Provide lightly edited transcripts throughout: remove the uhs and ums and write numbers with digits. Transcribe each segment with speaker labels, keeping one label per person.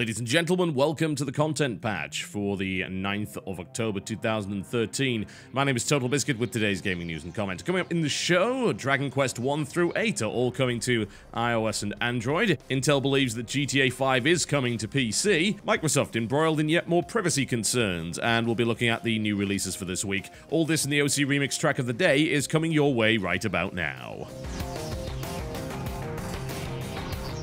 Speaker 1: Ladies and gentlemen, welcome to the content patch for the 9th of October 2013. My name is TotalBiscuit with today's gaming news and comment. Coming up in the show, Dragon Quest 1 through 8 are all coming to iOS and Android. Intel believes that GTA 5 is coming to PC. Microsoft embroiled in yet more privacy concerns, and we'll be looking at the new releases for this week. All this in the OC Remix track of the day is coming your way right about now.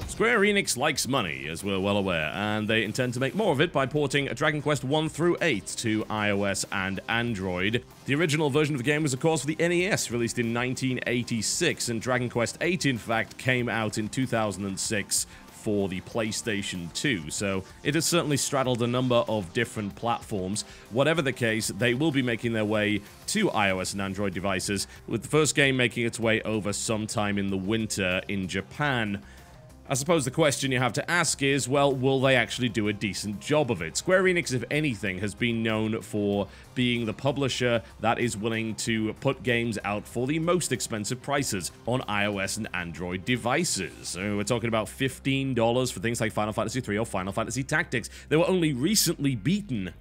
Speaker 1: Square Enix likes money, as we're well aware, and they intend to make more of it by porting Dragon Quest 1 through 8 to iOS and Android. The original version of the game was, of course, for the NES, released in 1986, and Dragon Quest 8, in fact, came out in 2006 for the PlayStation 2, so it has certainly straddled a number of different platforms. Whatever the case, they will be making their way to iOS and Android devices, with the first game making its way over sometime in the winter in Japan. I suppose the question you have to ask is, well, will they actually do a decent job of it? Square Enix, if anything, has been known for being the publisher that is willing to put games out for the most expensive prices on iOS and Android devices. So we're talking about $15 for things like Final Fantasy III or Final Fantasy Tactics. They were only recently beaten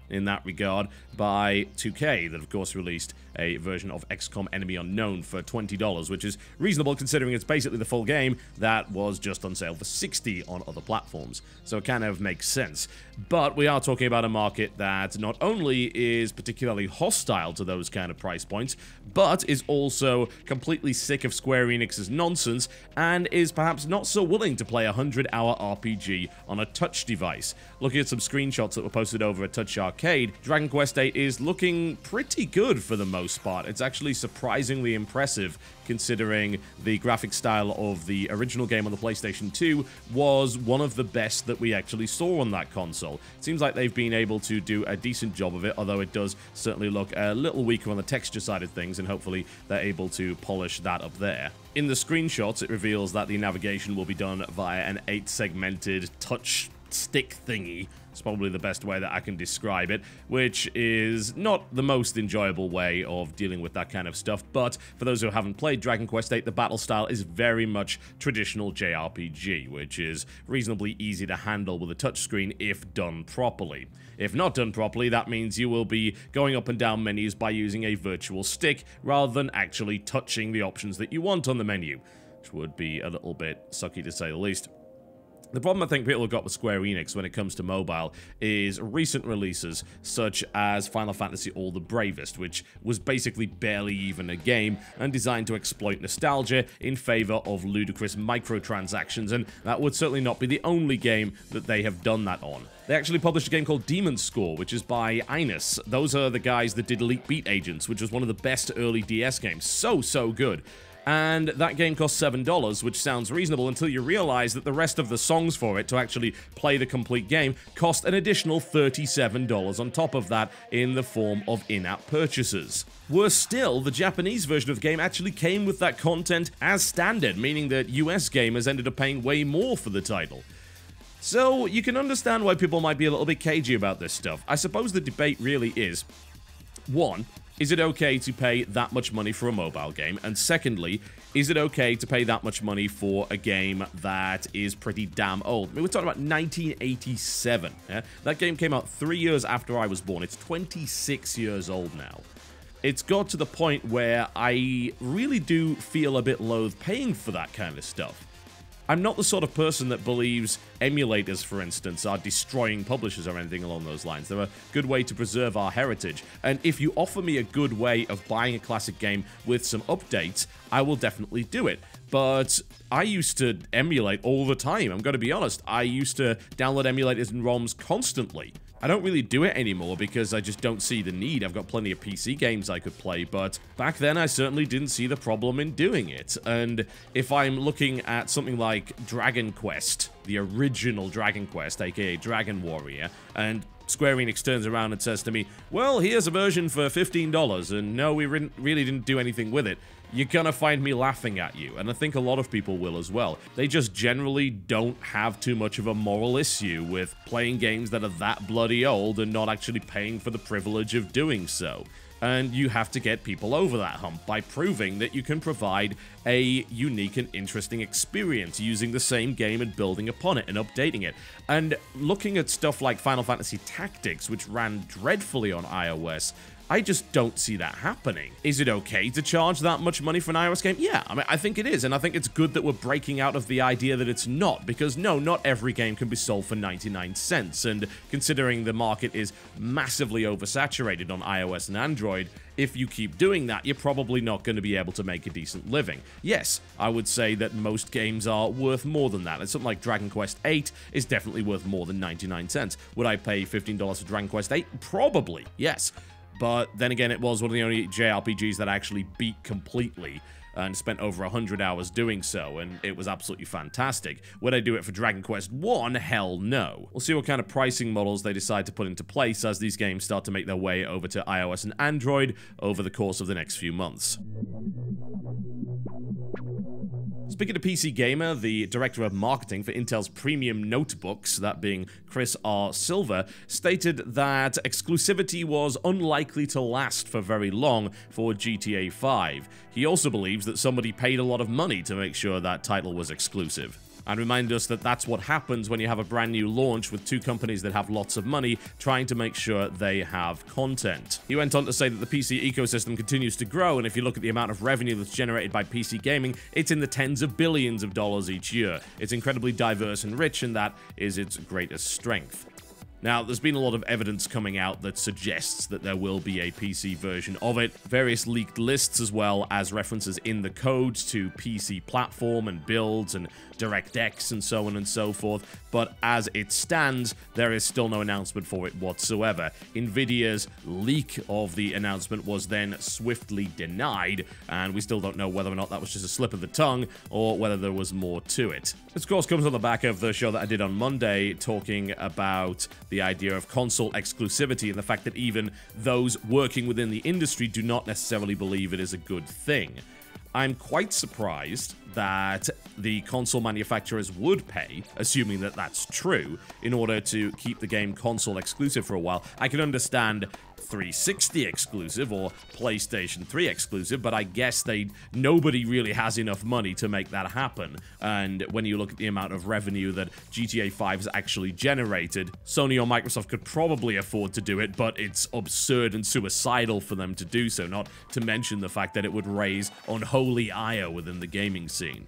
Speaker 1: in that regard by 2K, that of course released a version of XCOM Enemy Unknown for $20, which is reasonable considering it's basically the full game that was just on sale for $60 on other platforms. So it kind of makes sense. But we are talking about a market that not only is particularly hostile to those kind of price points, but is also completely sick of Square Enix's nonsense and is perhaps not so willing to play a 100-hour RPG on a touch device. Looking at some screenshots that were posted over at Touch Arcade, Dragon Quest 8 is looking pretty good for the most part. It's actually surprisingly impressive considering the graphic style of the original game on the PlayStation 2 was one of the best that we actually saw on that console. It seems like they've been able to do a decent job of it, although it does certainly look a little weaker on the texture side of things, and hopefully they're able to polish that up there. In the screenshots, it reveals that the navigation will be done via an 8-segmented touch stick thingy. It's probably the best way that I can describe it, which is not the most enjoyable way of dealing with that kind of stuff, but for those who haven't played Dragon Quest VIII, the battle style is very much traditional JRPG, which is reasonably easy to handle with a touchscreen if done properly. If not done properly, that means you will be going up and down menus by using a virtual stick, rather than actually touching the options that you want on the menu, which would be a little bit sucky to say the least. The problem I think people have got with Square Enix when it comes to mobile is recent releases such as Final Fantasy All the Bravest, which was basically barely even a game and designed to exploit nostalgia in favor of ludicrous microtransactions, and that would certainly not be the only game that they have done that on. They actually published a game called Demon's Score, which is by Inus. Those are the guys that did Elite Beat Agents, which was one of the best early DS games. So good. And that game costs $7, which sounds reasonable until you realize that the rest of the songs for it to actually play the complete game cost an additional $37 on top of that in the form of in-app purchases. Worse still, the Japanese version of the game actually came with that content as standard, meaning that US gamers ended up paying way more for the title. So you can understand why people might be a little bit cagey about this stuff. I suppose the debate really is, one, is it okay to pay that much money for a mobile game? And secondly, is it okay to pay that much money for a game that is pretty damn old? I mean, we're talking about 1987. Yeah? That game came out 3 years after I was born. It's 26 years old now. It's got to the point where I really do feel a bit loath paying for that kind of stuff. I'm not the sort of person that believes emulators, for instance, are destroying publishers or anything along those lines. They're a good way to preserve our heritage, and if you offer me a good way of buying a classic game with some updates, I will definitely do it. But I used to emulate all the time, I'm going to be honest. I used to download emulators and ROMs constantly. I don't really do it anymore because I just don't see the need. I've got plenty of PC games I could play, but back then I certainly didn't see the problem in doing it. And if I'm looking at something like Dragon Quest, the original Dragon Quest, aka Dragon Warrior, and Square Enix turns around and says to me, well, here's a version for $15, and no, we really didn't do anything with it, you're gonna find me laughing at you, and I think a lot of people will as well. They just generally don't have too much of a moral issue with playing games that are that bloody old and not actually paying for the privilege of doing so. And you have to get people over that hump by proving that you can provide a unique and interesting experience using the same game and building upon it and updating it. And looking at stuff like Final Fantasy Tactics, which ran dreadfully on iOS, I just don't see that happening. Is it okay to charge that much money for an iOS game? Yeah, I mean, I think it is, and I think it's good that we're breaking out of the idea that it's not, because no, not every game can be sold for 99 cents, and considering the market is massively oversaturated on iOS and Android, if you keep doing that, you're probably not going to be able to make a decent living. Yes, I would say that most games are worth more than that, and something like Dragon Quest VIII is definitely worth more than 99 cents. Would I pay $15 for Dragon Quest VIII? Probably, yes. But then again, it was one of the only JRPGs that I actually beat completely and spent over 100 hours doing so, and it was absolutely fantastic. Would I do it for Dragon Quest I? Hell no. We'll see what kind of pricing models they decide to put into place as these games start to make their way over to iOS and Android over the course of the next few months. Speaking of PC Gamer, the director of marketing for Intel's premium notebooks, that being Chris R. Silver, stated that exclusivity was unlikely to last for very long for GTA 5. He also believes that somebody paid a lot of money to make sure that title was exclusive. And remind us that that's what happens when you have a brand new launch with two companies that have lots of money trying to make sure they have content. He went on to say that the PC ecosystem continues to grow, and if you look at the amount of revenue that's generated by PC gaming, it's in the tens of billions of dollars each year. It's incredibly diverse and rich, and that is its greatest strength. Now, there's been a lot of evidence coming out that suggests that there will be a PC version of it, various leaked lists as well as references in the code to PC platform and builds and DirectX and so on and so forth, but as it stands, there is still no announcement for it whatsoever. Nvidia's leak of the announcement was then swiftly denied, and we still don't know whether or not that was just a slip of the tongue or whether there was more to it. This, of course, comes on the back of the show that I did on Monday talking about the idea of console exclusivity and the fact that even those working within the industry do not necessarily believe it is a good thing. I'm quite surprised that the console manufacturers would pay, assuming that that's true, in order to keep the game console exclusive for a while. I can understand 360 exclusive or PlayStation 3 exclusive, but I guess nobody really has enough money to make that happen. And when you look at the amount of revenue that GTA 5 has actually generated, Sony or Microsoft could probably afford to do it, but it's absurd and suicidal for them to do so, not to mention the fact that it would raise unholy ire within the gaming scene.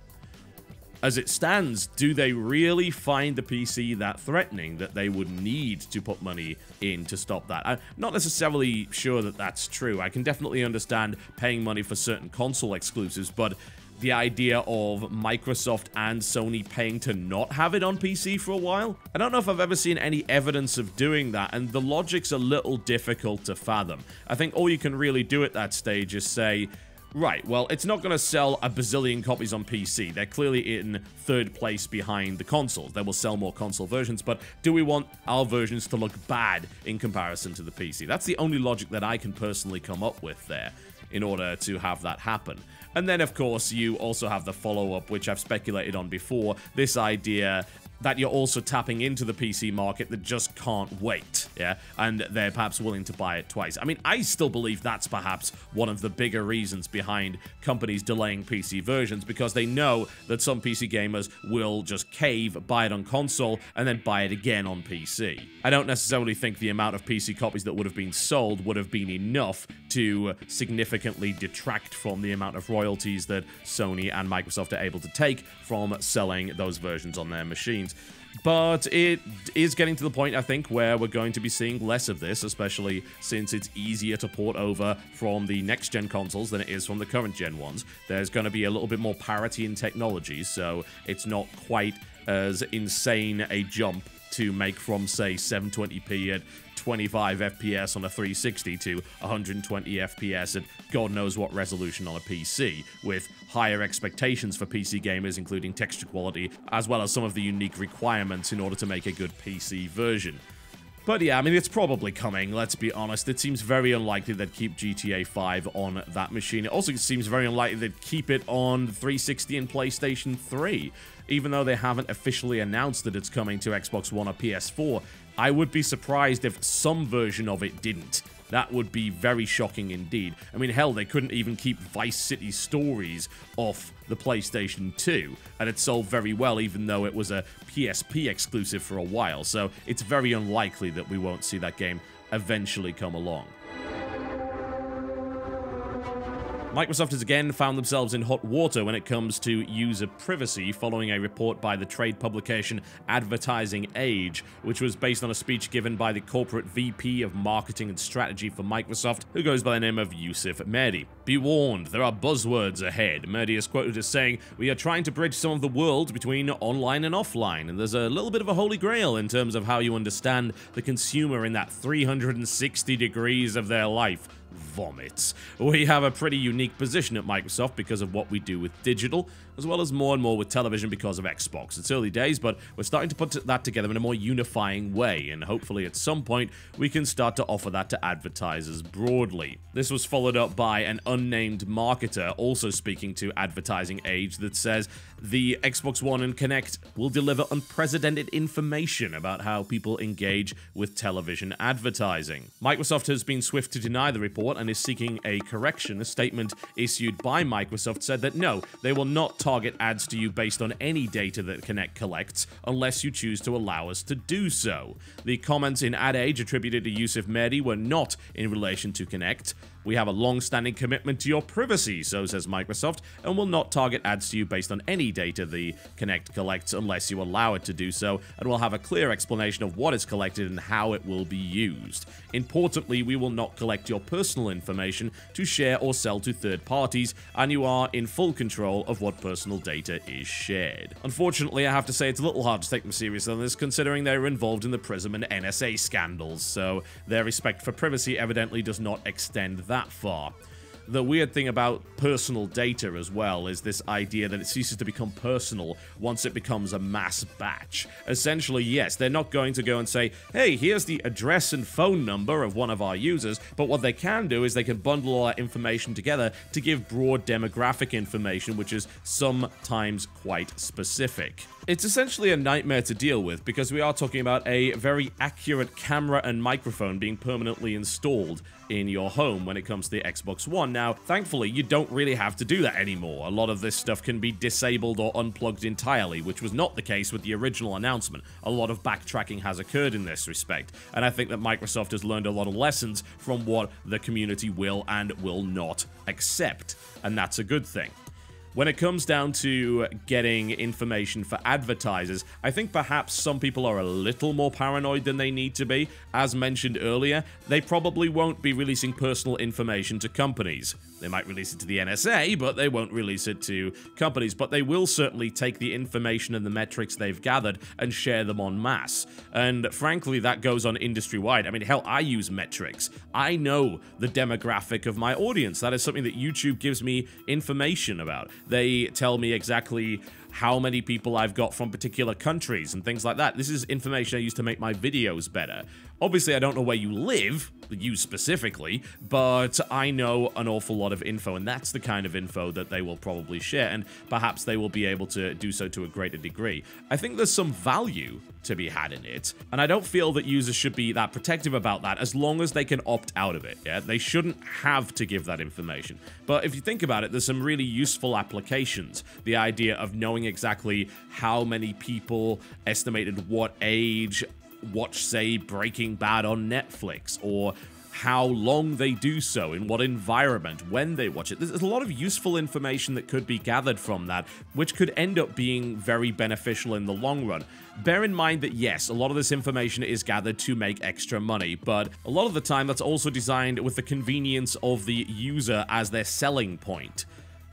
Speaker 1: As it stands, do they really find the PC that threatening that they would need to put money in to stop that? I'm not necessarily sure that that's true. I can definitely understand paying money for certain console exclusives, but the idea of Microsoft and Sony paying to not have it on PC for a while? I don't know if I've ever seen any evidence of doing that, and the logic's a little difficult to fathom. I think all you can really do at that stage is say, right, well, it's not going to sell a bazillion copies on PC. They're clearly in third place behind the consoles. They will sell more console versions, but do we want our versions to look bad in comparison to the PC? That's the only logic that I can personally come up with there in order to have that happen. And then, of course, you also have the follow-up, which I've speculated on before, this idea that you're also tapping into the PC market that just can't wait, yeah? And they're perhaps willing to buy it twice. I mean, I still believe that's perhaps one of the bigger reasons behind companies delaying PC versions, because they know that some PC gamers will just cave, buy it on console, and then buy it again on PC. I don't necessarily think the amount of PC copies that would have been sold would have been enough to significantly detract from the amount of royalties that Sony and Microsoft are able to take from selling those versions on their machines. But it is getting to the point, I think, where we're going to be seeing less of this, especially since it's easier to port over from the next-gen consoles than it is from the current-gen ones. There's going to be a little bit more parity in technology, so it's not quite as insane a jump to make from, say, 720p at 25 FPS on a 360 to 120 FPS at God knows what resolution on a PC, with higher expectations for PC gamers, including texture quality, as well as some of the unique requirements in order to make a good PC version. But yeah, I mean, it's probably coming, let's be honest. It seems very unlikely they'd keep GTA 5 on that machine. It also seems very unlikely they'd keep it on 360 and PlayStation 3. Even though they haven't officially announced that it's coming to Xbox One or PS4, I would be surprised if some version of it didn't. That would be very shocking indeed. I mean, hell, they couldn't even keep Vice City Stories off the PlayStation 2, and it sold very well even though it was a PSP exclusive for a while, so it's very unlikely that we won't see that game eventually come along. Microsoft has again found themselves in hot water when it comes to user privacy following a report by the trade publication Advertising Age, which was based on a speech given by the corporate VP of Marketing and Strategy for Microsoft, who goes by the name of Yusuf Mehdi. Be warned, there are buzzwords ahead. Mehdi is quoted as saying, "We are trying to bridge some of the world between online and offline, and there's a little bit of a holy grail in terms of how you understand the consumer in that 360 degrees of their life." Vomits. We have a pretty unique position at Microsoft because of what we do with digital, as well as more and more with television because of Xbox. It's early days, but we're starting to put that together in a more unifying way, and hopefully at some point we can start to offer that to advertisers broadly. This was followed up by an unnamed marketer also speaking to Advertising Age that says the Xbox One and Kinect will deliver unprecedented information about how people engage with television advertising. Microsoft has been swift to deny the report and is seeking a correction. A statement issued by Microsoft said that no, they will not target ads to you based on any data that Kinect collects unless you choose to allow us to do so. The comments in Ad Age attributed to Yusuf Mehdi were not in relation to Kinect. "We have a long-standing commitment to your privacy," so says Microsoft, "and will not target ads to you based on any data the Kinect collects unless you allow it to do so, and will have a clear explanation of what is collected and how it will be used. Importantly, we will not collect your personal information to share or sell to third parties, and you are in full control of what personal data is shared." Unfortunately, I have to say it's a little hard to take them seriously on this, considering they were involved in the Prism and NSA scandals, so their respect for privacy evidently does not extend that far. The weird thing about personal data as well is this idea that it ceases to become personal once it becomes a mass batch. Essentially, yes, they're not going to go and say, "Hey, here's the address and phone number of one of our users," but what they can do is they can bundle all that information together to give broad demographic information, which is sometimes quite specific. It's essentially a nightmare to deal with because we are talking about a very accurate camera and microphone being permanently installed in your home when it comes to the Xbox One. Now, thankfully, you don't really have to do that anymore. A lot of this stuff can be disabled or unplugged entirely, which was not the case with the original announcement. A lot of backtracking has occurred in this respect, and I think that Microsoft has learned a lot of lessons from what the community will and will not accept, and that's a good thing. When it comes down to getting information for advertisers, I think perhaps some people are a little more paranoid than they need to be. As mentioned earlier, they probably won't be releasing personal information to companies. They might release it to the NSA, but they won't release it to companies. But they will certainly take the information and the metrics they've gathered and share them en masse. And frankly, that goes on industry-wide. I mean, hell, I use metrics. I know the demographic of my audience. That is something that YouTube gives me information about. They tell me exactly how many people I've got from particular countries and things like that. This is information I use to make my videos better. Obviously, I don't know where you live, you specifically, but I know an awful lot of info, and that's the kind of info that they will probably share, and perhaps they will be able to do so to a greater degree. I think there's some value to be had in it, and I don't feel that users should be that protective about that as long as they can opt out of it, yeah? They shouldn't have to give that information. But if you think about it, there's some really useful applications. The idea of knowing exactly how many people, estimated what age, watch, say, Breaking Bad on Netflix, or how long they do so, in what environment, when they watch it. There's a lot of useful information that could be gathered from that, which could end up being very beneficial in the long run. Bear in mind that yes, a lot of this information is gathered to make extra money, but a lot of the time that's also designed with the convenience of the user as their selling point.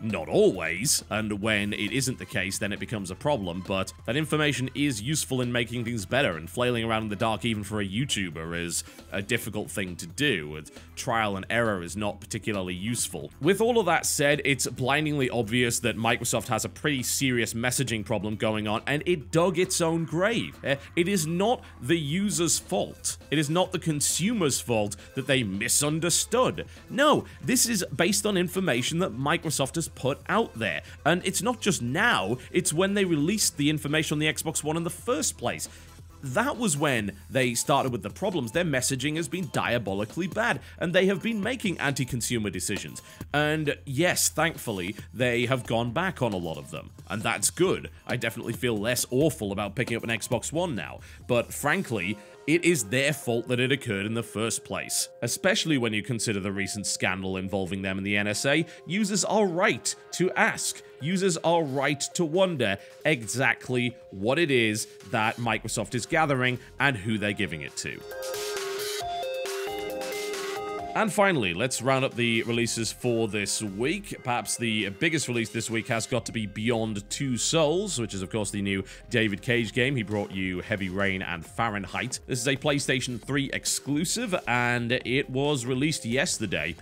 Speaker 1: Not always, and when it isn't the case, then it becomes a problem, but that information is useful in making things better, and flailing around in the dark even for a YouTuber is a difficult thing to do, and trial and error is not particularly useful. With all of that said, it's blindingly obvious that Microsoft has a pretty serious messaging problem going on, and it dug its own grave. It is not the user's fault. It is not the consumer's fault that they misunderstood. No, this is based on information that Microsoft has put out there. And it's not just now, it's when they released the information on the Xbox One in the first place. that was when they started with the problems. Their messaging has been diabolically bad, and they have been making anti-consumer decisions. And yes, thankfully, they have gone back on a lot of them, and that's good. I definitely feel less awful about picking up an Xbox One now, but frankly, it is their fault that it occurred in the first place. Especially when you consider the recent scandal involving them and the NSA, users are right to ask. Users are right to wonder exactly what it is that Microsoft is gathering and who they're giving it to. And finally, let's round up the releases for this week. Perhaps the biggest release this week has got to be Beyond Two Souls, which is, of course, the new David Cage game. He brought you Heavy Rain and Fahrenheit. This is a PlayStation 3 exclusive, and it was released yesterday.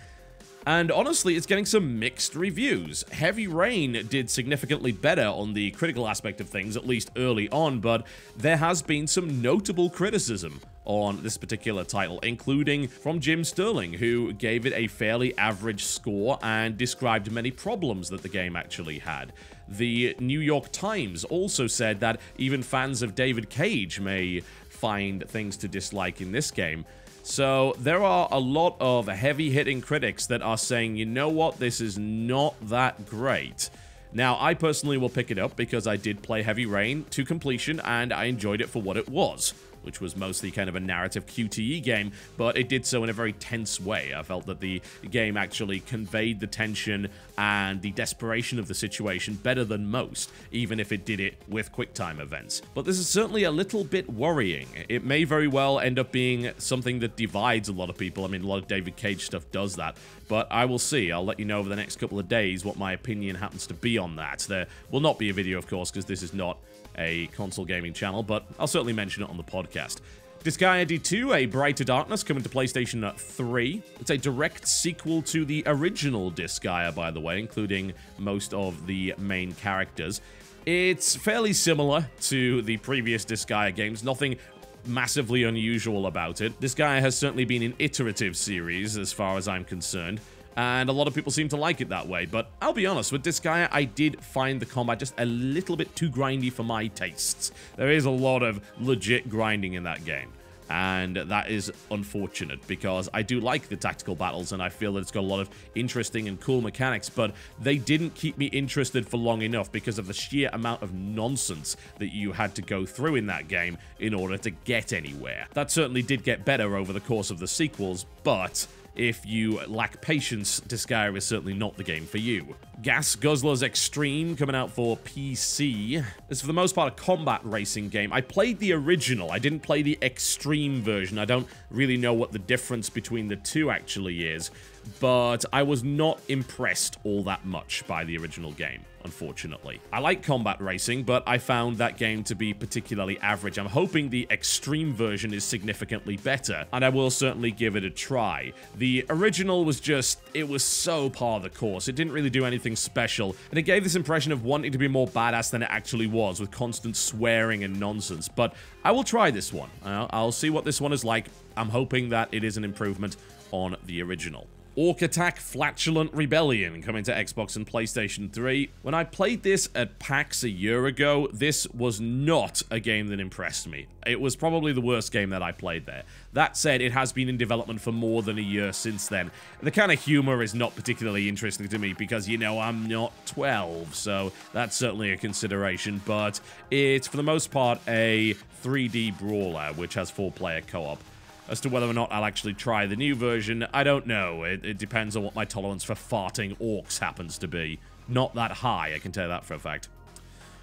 Speaker 1: And honestly, it's getting some mixed reviews. Heavy Rain did significantly better on the critical aspect of things, at least early on, but there has been some notable criticism on this particular title, including from Jim Sterling, who gave it a fairly average score and described many problems that the game actually had. The New York Times also said that even fans of David Cage may find things to dislike in this game. So there are a lot of heavy-hitting critics that are saying, you know what, this is not that great. Now, I personally will pick it up because I did play Heavy Rain to completion and I enjoyed it for what it was, which was mostly kind of a narrative QTE game, but it did so in a very tense way. I felt that the game actually conveyed the tension and the desperation of the situation better than most, even if it did it with QuickTime events. But this is certainly a little bit worrying. It may very well end up being something that divides a lot of people. I mean, a lot of David Cage stuff does that, but I will see. I'll let you know over the next couple of days what my opinion happens to be on that. There will not be a video, of course, because this is not a console gaming channel, but I'll certainly mention it on the podcast. Disgaea D2, A Brighter Darkness, coming to PlayStation 3. It's a direct sequel to the original Disgaea, by the way, including most of the main characters. It's fairly similar to the previous Disgaea games, nothing massively unusual about it. Disgaea has certainly been an iterative series, as far as I'm concerned, and a lot of people seem to like it that way, but I'll be honest, with Disgaea, I did find the combat just a little bit too grindy for my tastes. There is a lot of legit grinding in that game, and that is unfortunate, because I do like the tactical battles, and I feel that it's got a lot of interesting and cool mechanics, but they didn't keep me interested for long enough because of the sheer amount of nonsense that you had to go through in that game in order to get anywhere. That certainly did get better over the course of the sequels, but if you lack patience, Disgaea is certainly not the game for you. Gas Guzzlers Extreme, coming out for PC. It's for the most part a combat racing game. I played the original, I didn't play the Extreme version. I don't really know what the difference between the two actually is, but I was not impressed all that much by the original game, unfortunately. I like combat racing, but I found that game to be particularly average. I'm hoping the Extreme version is significantly better, and I will certainly give it a try. The original was just, it was so par of the course. It didn't really do anything special, and it gave this impression of wanting to be more badass than it actually was, with constant swearing and nonsense. But I will try this one. I'll see what this one is like. I'm hoping that it is an improvement on the original. Orc Attack Flatulent Rebellion, coming to Xbox and PlayStation 3. When I played this at PAX a year ago, this was not a game that impressed me. It was probably the worst game that I played there. That said, it has been in development for more than a year since then. The kind of humor is not particularly interesting to me because, you know, I'm not 12, so that's certainly a consideration, but it's, for the most part, a 3D brawler, which has 4-player co-op. As to whether or not I'll actually try the new version, I don't know. It depends on what my tolerance for farting orcs happens to be. Not that high, I can tell you that for a fact.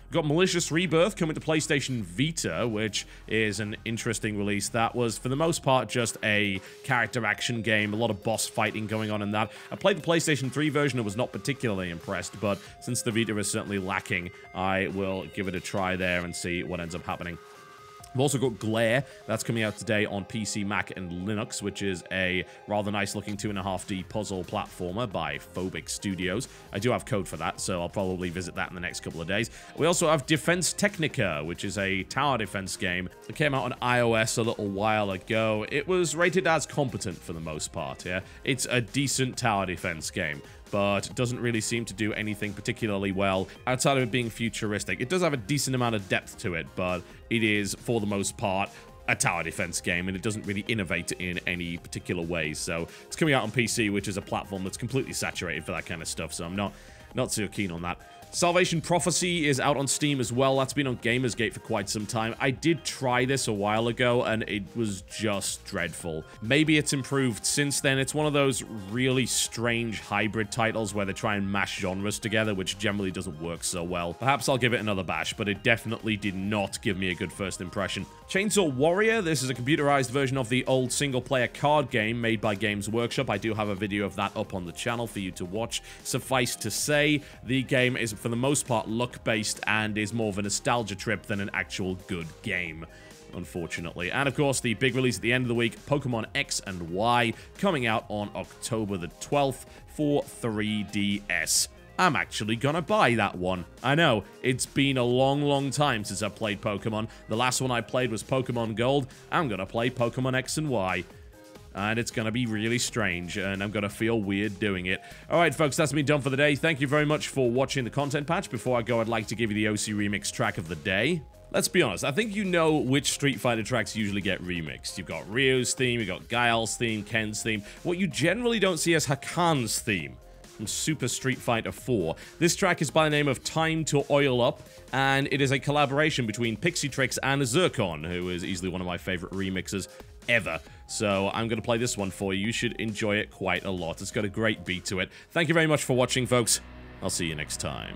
Speaker 1: We've got Malicious Rebirth coming to PlayStation Vita, which is an interesting release. That was, for the most part, just a character action game. A lot of boss fighting going on in that. I played the PlayStation 3 version and was not particularly impressed, but since the Vita is certainly lacking, I will give it a try there and see what ends up happening. We've also got Glare. That's coming out today on PC, Mac, and Linux, which is a rather nice-looking 2.5D puzzle platformer by Phobic Studios. I do have code for that, so I'll probably visit that in the next couple of days. We also have Defense Technica, which is a tower defense game that came out on iOS a little while ago. It was rated as competent for the most part, yeah? It's a decent tower defense game. but doesn't really seem to do anything particularly well outside of it being futuristic. It does have a decent amount of depth to it, but it is, for the most part, a tower defense game, and it doesn't really innovate in any particular way. So it's coming out on PC, which is a platform that's completely saturated for that kind of stuff, so I'm not so keen on that. Salvation Prophecy is out on Steam as well. That's been on Gamersgate for quite some time. I did try this a while ago, and it was just dreadful. Maybe it's improved since then. It's one of those really strange hybrid titles where they try and mash genres together, which generally doesn't work so well. Perhaps I'll give it another bash, but it definitely did not give me a good first impression. Chainsaw Warrior, this is a computerized version of the old single-player card game made by Games Workshop. I do have a video of that up on the channel for you to watch. Suffice to say, the game is, for the most part, luck-based and is more of a nostalgia trip than an actual good game, unfortunately. And, of course, the big release at the end of the week, Pokemon X and Y, coming out on October the 12th for 3DS. I'm actually gonna buy that one. I know, it's been a long time since I've played Pokemon. The last one I played was Pokemon Gold. I'm gonna play Pokemon X and Y. And it's going to be really strange, and I'm going to feel weird doing it. Alright, folks, that's me done for the day. Thank you very much for watching the content patch. Before I go, I'd like to give you the OC Remix track of the day. Let's be honest, I think you know which Street Fighter tracks usually get remixed. You've got Ryu's theme, you've got Guile's theme, Ken's theme. What you generally don't see is Hakan's theme from Super Street Fighter 4. This track is by the name of Time to Oil Up, and it is a collaboration between Pixie Tricks and Zircon, who is easily one of my favorite remixes ever. So I'm going to play this one for you. You should enjoy it quite a lot. It's got a great beat to it. Thank you very much for watching, folks. I'll see you next time.